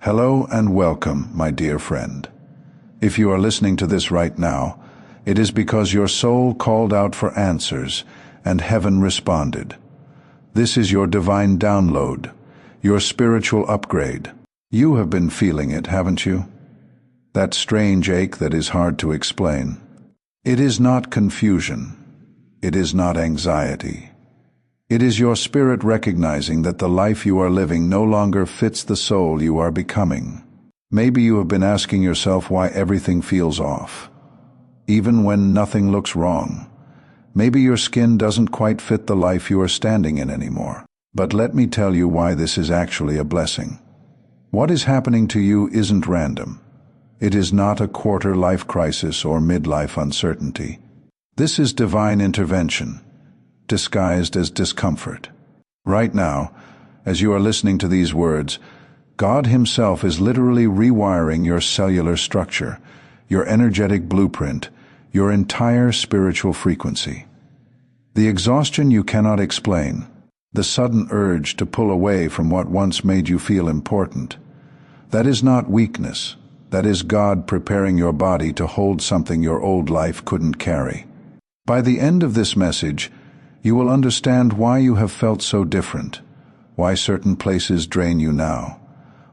Hello and welcome, my dear friend. If you are listening to this right now, it is because your soul called out for answers and heaven responded. This is your divine download, your spiritual upgrade. You have been feeling it, haven't you? That strange ache that is hard to explain. It is not confusion. It is not anxiety. It is your spirit recognizing that the life you are living no longer fits the soul you are becoming. Maybe you have been asking yourself why everything feels off, even when nothing looks wrong. Maybe your skin doesn't quite fit the life you are standing in anymore. But let me tell you why this is actually a blessing. What is happening to you isn't random. It is not a quarter-life crisis or midlife uncertainty. This is divine intervention, disguised as discomfort. Right now, as you are listening to these words, God Himself is literally rewiring your cellular structure, your energetic blueprint, your entire spiritual frequency. The exhaustion you cannot explain, the sudden urge to pull away from what once made you feel important, that is not weakness. That is God preparing your body to hold something your old life couldn't carry. By the end of this message, you will understand why you have felt so different, why certain places drain you now,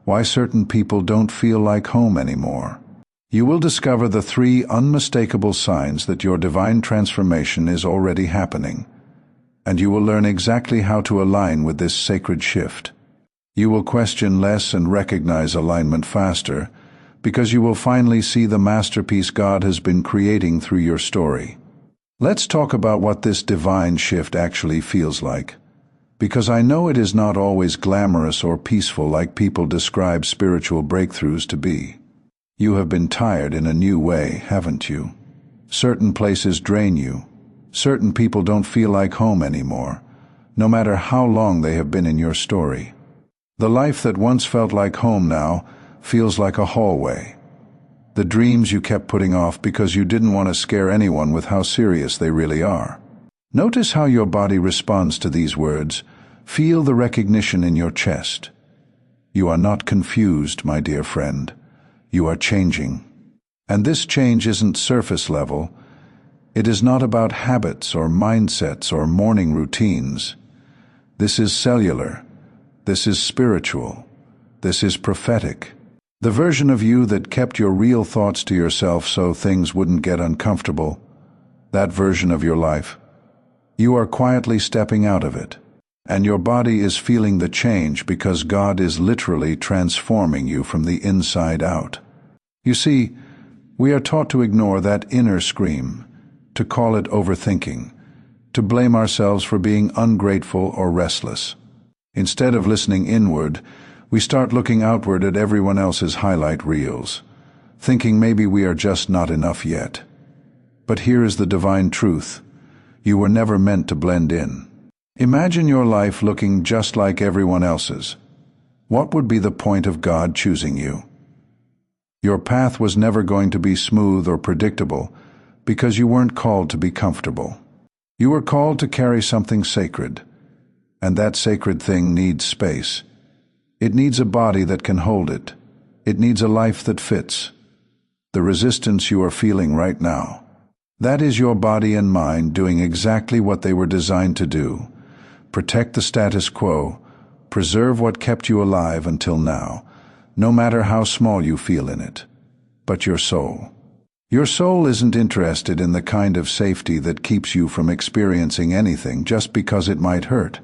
why certain people don't feel like home anymore. You will discover the 3 unmistakable signs that your divine transformation is already happening, and you will learn exactly how to align with this sacred shift. You will question less and recognize alignment faster, because you will finally see the masterpiece God has been creating through your story. Let's talk about what this divine shift actually feels like, because I know it is not always glamorous or peaceful like people describe spiritual breakthroughs to be. You have been tired in a new way, haven't you? Certain places drain you. Certain people don't feel like home anymore, no matter how long they have been in your story. The life that once felt like home now feels like a hallway. The dreams you kept putting off because you didn't want to scare anyone with how serious they really are. Notice how your body responds to these words. Feel the recognition in your chest. You are not confused, my dear friend. You are changing. And this change isn't surface level. It is not about habits or mindsets or morning routines. This is cellular. This is spiritual. This is prophetic. The version of you that kept your real thoughts to yourself so things wouldn't get uncomfortable, that version of your life, you are quietly stepping out of it, and your body is feeling the change because God is literally transforming you from the inside out. You see, we are taught to ignore that inner scream, to call it overthinking, to blame ourselves for being ungrateful or restless. Instead of listening inward, we start looking outward at everyone else's highlight reels, thinking maybe we are just not enough yet. But here is the divine truth. You were never meant to blend in. Imagine your life looking just like everyone else's. What would be the point of God choosing you? Your path was never going to be smooth or predictable because you weren't called to be comfortable. You were called to carry something sacred, and that sacred thing needs space. It needs a body that can hold it. It needs a life that fits. The resistance you are feeling right now, that is your body and mind doing exactly what they were designed to do. Protect the status quo, preserve what kept you alive until now, no matter how small you feel in it. But your soul. Your soul isn't interested in the kind of safety that keeps you from experiencing anything just because it might hurt.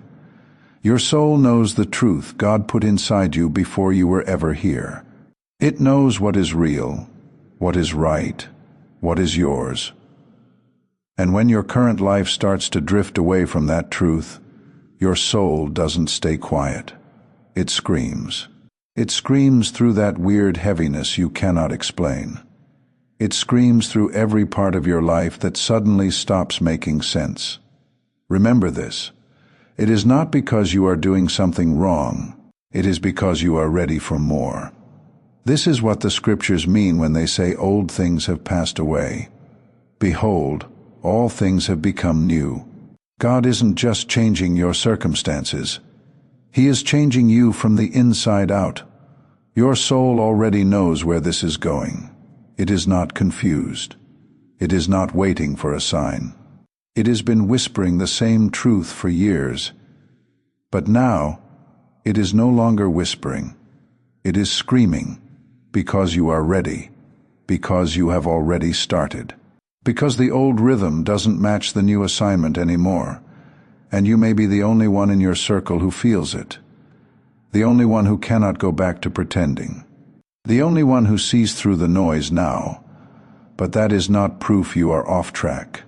Your soul knows the truth God put inside you before you were ever here. It knows what is real, what is right, what is yours. And when your current life starts to drift away from that truth, your soul doesn't stay quiet. It screams. It screams through that weird heaviness you cannot explain. It screams through every part of your life that suddenly stops making sense. Remember this. It is not because you are doing something wrong. It is because you are ready for more. This is what the scriptures mean when they say old things have passed away. Behold, all things have become new. God isn't just changing your circumstances. He is changing you from the inside out. Your soul already knows where this is going. It is not confused. It is not waiting for a sign. It has been whispering the same truth for years. But now, it is no longer whispering. It is screaming, because you are ready, because you have already started. Because the old rhythm doesn't match the new assignment anymore, and you may be the only one in your circle who feels it. The only one who cannot go back to pretending. The only one who sees through the noise now. But that is not proof you are off track.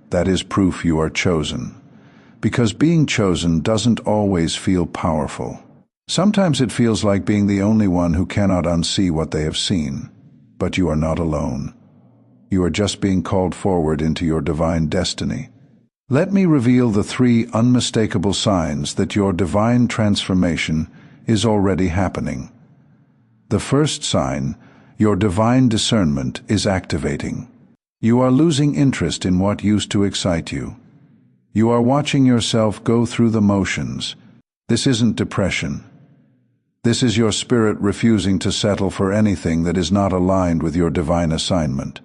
That is proof you are chosen. Because being chosen doesn't always feel powerful. Sometimes it feels like being the only one who cannot unsee what they have seen. But you are not alone. You are just being called forward into your divine destiny. Let me reveal the 3 unmistakable signs that your divine transformation is already happening. The first sign, your divine discernment is activating. You are losing interest in what used to excite you. You are watching yourself go through the motions. This isn't depression. This is your spirit refusing to settle for anything that is not aligned with your divine assignment.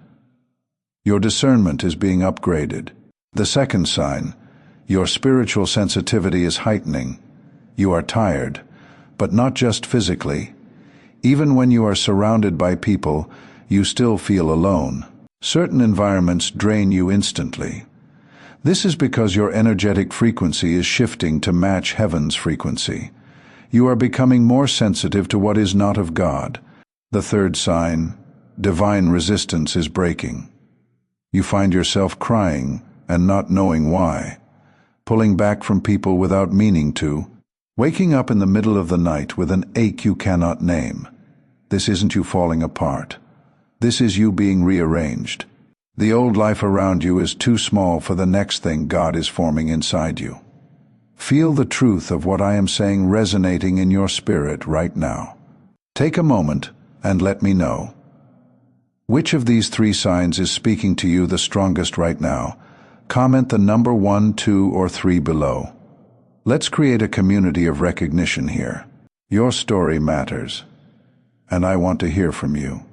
Your discernment is being upgraded. The second sign, your spiritual sensitivity is heightening. You are tired, but not just physically. Even when you are surrounded by people, you still feel alone. Certain environments drain you instantly. This is because your energetic frequency is shifting to match heaven's frequency. You are becoming more sensitive to what is not of God. The third sign, divine resistance is breaking. You find yourself crying and not knowing why, pulling back from people without meaning to, waking up in the middle of the night with an ache you cannot name. This isn't you falling apart. This is you being rearranged. The old life around you is too small for the next thing God is forming inside you. Feel the truth of what I am saying resonating in your spirit right now. Take a moment and let me know. Which of these 3 signs is speaking to you the strongest right now? Comment the number 1, 2, or 3 below. Let's create a community of recognition here. Your story matters, and I want to hear from you.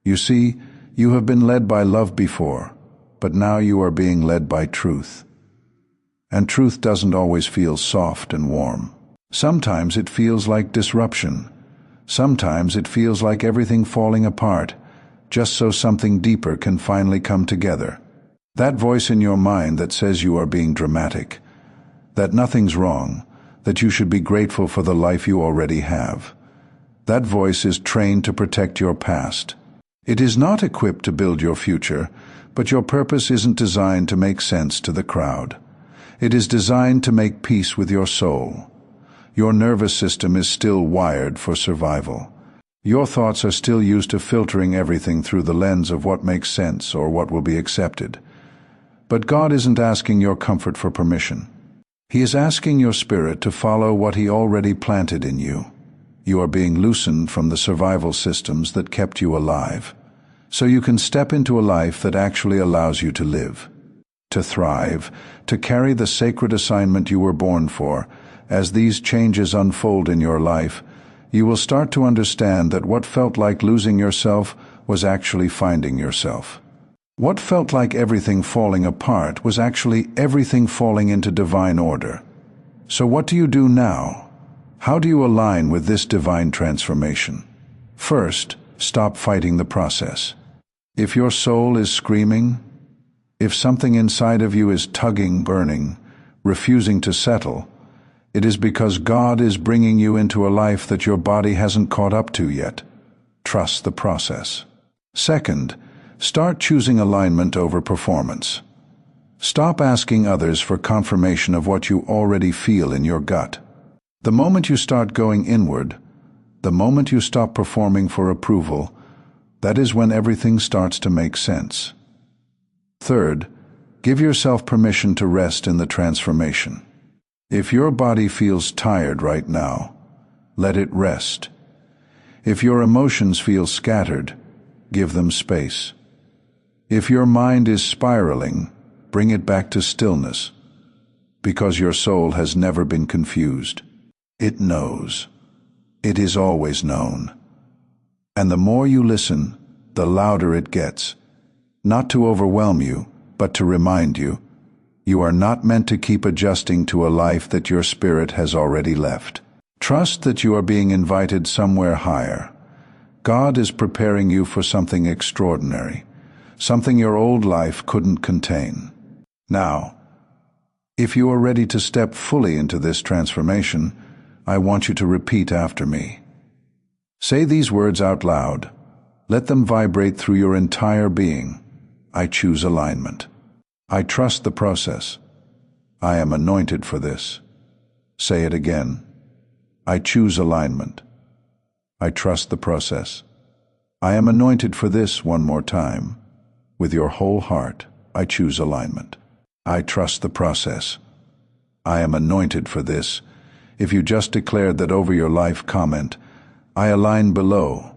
You see, you have been led by love before, but now you are being led by truth. And truth doesn't always feel soft and warm. Sometimes it feels like disruption. Sometimes it feels like everything falling apart, just so something deeper can finally come together. That voice in your mind that says you are being dramatic, that nothing's wrong, that you should be grateful for the life you already have. That voice is trained to protect your past. It is not equipped to build your future, but your purpose isn't designed to make sense to the crowd. It is designed to make peace with your soul. Your nervous system is still wired for survival. Your thoughts are still used to filtering everything through the lens of what makes sense or what will be accepted. But God isn't asking your comfort for permission. He is asking your spirit to follow what He already planted in you. You are being loosened from the survival systems that kept you alive, so you can step into a life that actually allows you to live, to thrive, to carry the sacred assignment you were born for. As these changes unfold in your life, you will start to understand that what felt like losing yourself was actually finding yourself. What felt like everything falling apart was actually everything falling into divine order. So what do you do now? How do you align with this divine transformation? First, stop fighting the process. If your soul is screaming, if something inside of you is tugging, burning, refusing to settle, it is because God is bringing you into a life that your body hasn't caught up to yet. Trust the process. Second, start choosing alignment over performance. Stop asking others for confirmation of what you already feel in your gut. The moment you start going inward, the moment you stop performing for approval, that is when everything starts to make sense. Third, give yourself permission to rest in the transformation. If your body feels tired right now, let it rest. If your emotions feel scattered, give them space. If your mind is spiraling, bring it back to stillness, because your soul has never been confused. It knows. It is always known. And the more you listen, the louder it gets. Not to overwhelm you, but to remind you, you are not meant to keep adjusting to a life that your spirit has already left. Trust that you are being invited somewhere higher. God is preparing you for something extraordinary, something your old life couldn't contain. Now, if you are ready to step fully into this transformation, I want you to repeat after me. Say these words out loud. Let them vibrate through your entire being. I choose alignment. I trust the process. I am anointed for this. Say it again. I choose alignment. I trust the process. I am anointed for this one more time. With your whole heart, I choose alignment. I trust the process. I am anointed for this. If you just declared that over your life, comment, I align below.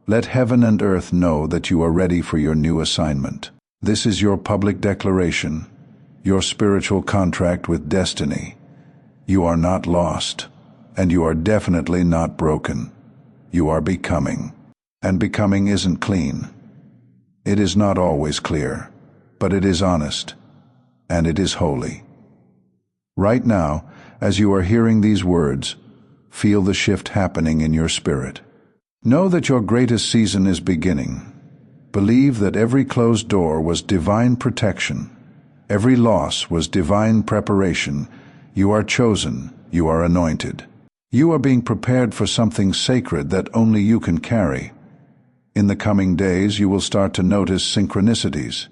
Let heaven and earth know that you are ready for your new assignment. This is your public declaration, your spiritual contract with destiny. You are not lost, and you are definitely not broken. You are becoming, and becoming isn't clean. It is not always clear, but it is honest, and it is holy. Right now, as you are hearing these words, feel the shift happening in your spirit. Know that your greatest season is beginning. Believe that every closed door was divine protection. Every loss was divine preparation. You are chosen. You are anointed. You are being prepared for something sacred that only you can carry. In the coming days, you will start to notice synchronicities,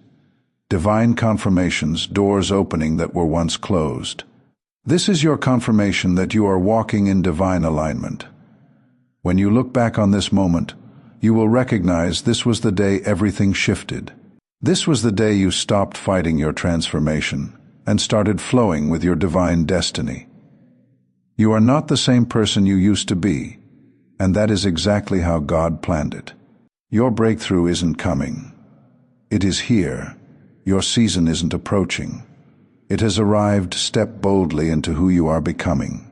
divine confirmations, doors opening that were once closed. This is your confirmation that you are walking in divine alignment. When you look back on this moment, you will recognize this was the day everything shifted. This was the day you stopped fighting your transformation and started flowing with your divine destiny. You are not the same person you used to be, and that is exactly how God planned it. Your breakthrough isn't coming. It is here. Your season isn't approaching. It has arrived. Step boldly into who you are becoming.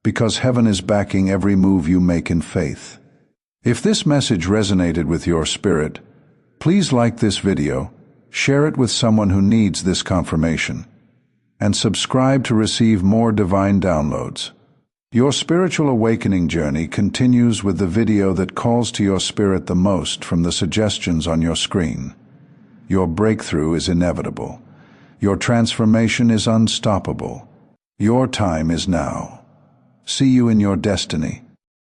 Because heaven is backing every move you make in faith. If this message resonated with your spirit, please like this video, share it with someone who needs this confirmation, and subscribe to receive more divine downloads. Your spiritual awakening journey continues with the video that calls to your spirit the most from the suggestions on your screen. Your breakthrough is inevitable. Your transformation is unstoppable. Your time is now. See you in your destiny.